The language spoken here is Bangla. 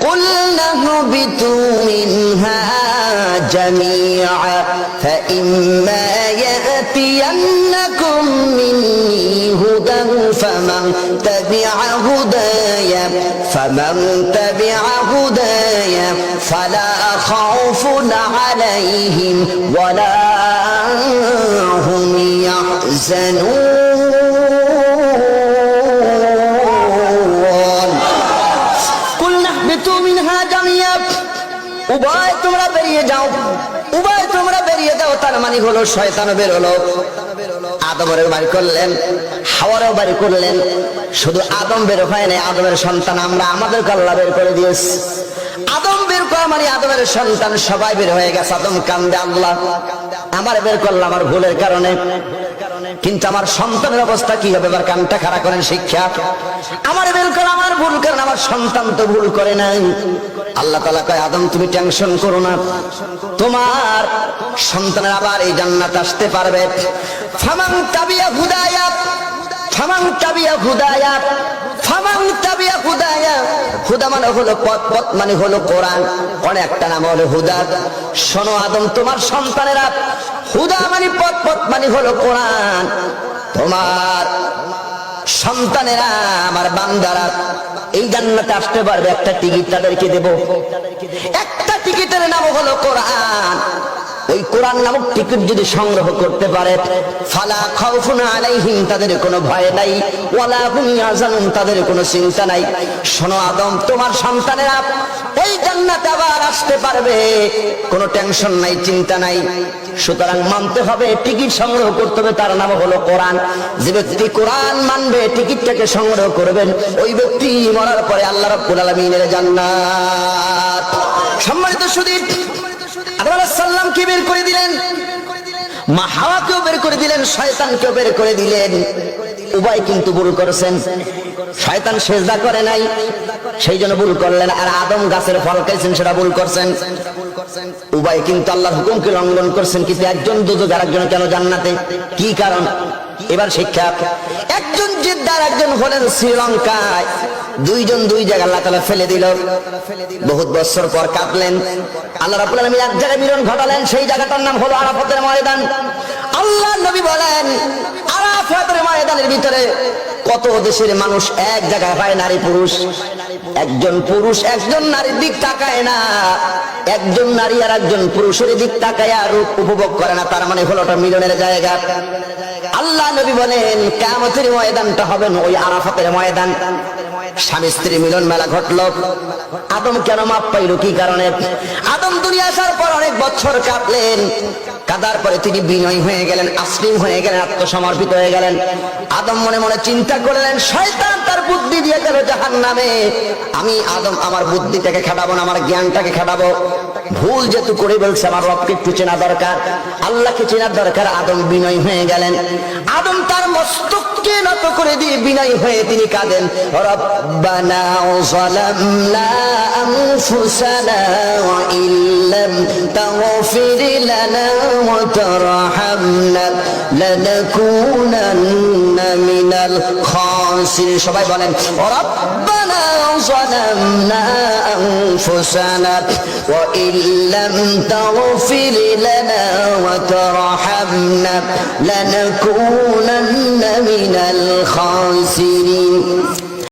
قلنا اهبطوا منها جميعا فإما يأتينكم مني هدى فمن تبع هداي فلا خوف عليهم ولا هم يحزنون قلنا اهبطوا منها جميعا উভয় তোমরা বেরিয়ে যাও, উভয় তোমরা বেরিয়ে যাও। তার মানে হলো শয়তান বের হলো, আদমের বাড়ি করলেন, হাওয়ারও বাড়ি করলেন। শুধু আদম বের হয় নাই, আদমের সন্তান আমরা আমাদেরকে আল্লাহ বের করে দিয়েছি। আদম বের করা মানে আদমের সন্তান সবাই বের হয়ে গেছে। আদম কান্দে, আল্লাহ আমার বের করলাম আমার ভুলের কারণে, কিন্তু আমার সন্তানের অবস্থা কি হবে? এবার কানটা খাড়া করেন শিক্ষা। আমার বের করা আমার ভুল, কারণ আমার সন্তান তো ভুল করে নাই। আল্লাহ তাআলা কয়, আদম তুমি টেনশন করো না, তোমার সন্তানের আবার এই জান্নাত আসতে পারবে। ফামান তাবিয়া হুদায়া, ফামান তাবিয়া হুদায়া, ফামান তাবিয়া হুদায়া। হুদা মানে হলো পথ, পথ মানে হলো কোরআন, অনেকটা নাম হলো হুদা। শোনো আদম, তোমার সন্তানেরা, হুদা মানে পথ, পথ মানে হলো কোরআন। তোমার সন্তানেরা, আমার বান্দারা এই জান্নাতে আসতে পারবে। একটা টিকিট তাদেরকে দেব, একটা টিকিটের নাম হলো কোরআন। ওই কোরআন নামক টিকিট যদি সংগ্রহ করতে পারে, ফালা খাউফুন আলাইহিম, তাদের কোনো ভয় নাই, ওয়ালা হুম ইয়াহজানুন, তাদের কোনো চিন্তা নাই। শোনো আদম, তোমার সন্তানেরা ওই জান্নাতে আবার আসতে পারবে, কোনো টেনশন নাই, চিন্তা নাই। সুতরাং মানতে হবে, টিকিট সংগ্রহ করতে হবে, তার নাম হলো কোরআন। যে ব্যক্তি কোরআন মানবে, টিকিটটাকে সংগ্রহ করবেন, ওই ব্যক্তি মরার পরে আল্লাহ রাব্বুল আলামিনের জান্নাত। সম্মানিত সুধী, আদম আলাইহিস সালামকে বের করে দিলেন, মা হাওয়াকেও বের করে দিলেন, শয়তানকেও বের করে দিলেন। উভয় কিন্তু ভুল করেছেন। শয়তান সেজদা করে নাই, সেই জন্য ভুল করলেন, আর আদম গাছের ফল খাইছেন, সেটা ভুল করছেন। উভয় কিন্তু আল্লাহর হুকুমকে লঙ্ঘন করছেন। কিন্তু একজন দুজক, আর একজন কেন জান্নাতে? কি কারণ? এবার শিক্ষা। একজন জেদ্দার, একজন হলেন শ্রীলঙ্কায়। দুইজন দুই জায়গায় আল্লাহ তাআলা ফেলে দিল। বহুত বছর পর কাঁদলেন, আল্লাহ রাব্বুল আলামিন এক জায়গায় মিলন ঘটালেন, সেই জায়গাটার নাম হলো আরাফাতের ময়দান। আল্লাহ নবী বলেন, আরাফাতের ময়দানের ভিতরে কত দেশের মানুষ এক জায়গায় হয়, নারী পুরুষ। একজন পুরুষ একজন নারীর দিক তাকায় না, একজন নারী আর একজন পুরুষের দিক তাকায় রূপ উপভোগ করে না। তার মানে হলো ওটা মিলনের জায়গা। আল্লাহ নবী বলেন, কিয়ামতের ময়দানটা হবে ওই আরাফাতের ময়দান। স্বামী স্ত্রী মিলন মেলা ঘটলো। আদম কেন মাপ পাইল? কি কারণে? আদম দুনিয়া আসার পর অনেক বছর কাটলেন, কাদার পরে তিনি বিনয় হয়ে গেলেন, আসলিম হয়ে গেলেন, আত্মসমর্পিত হয়ে গেলেন। আদম মনে মনে চিন্তা করলেন, শয়তান তার বুদ্ধি দিয়ে গেল জাহান্নামে, আমি আদম আমার বুদ্ধিটাকে খাটাবো না, আমার জ্ঞানটাকে খাটাবো। ভুল যেহেতু করে বলছে, আমার রবকে একটু চেনা দরকার, আল্লাহকে চেনার দরকার। আদম বিনয় হয়ে গেলেন। আদম তার মস্তককে নত করে দিয়ে বিনয় হয়ে তিনি কাঁদেন, রব্বানা যালামনা আনফুসানা ওয়া ইল্লাম তাগফির লানা ওয়া তারহামনা লানাকুনান্না মিনাল খাসিরিন। সবাই বলেন, রব্বানা যালামনা আনফুসানা ওয়া ইল্লাম তাগফির লানা ওয়া তারহামনা লানাকুনান্না মিনাল খাসিরিন।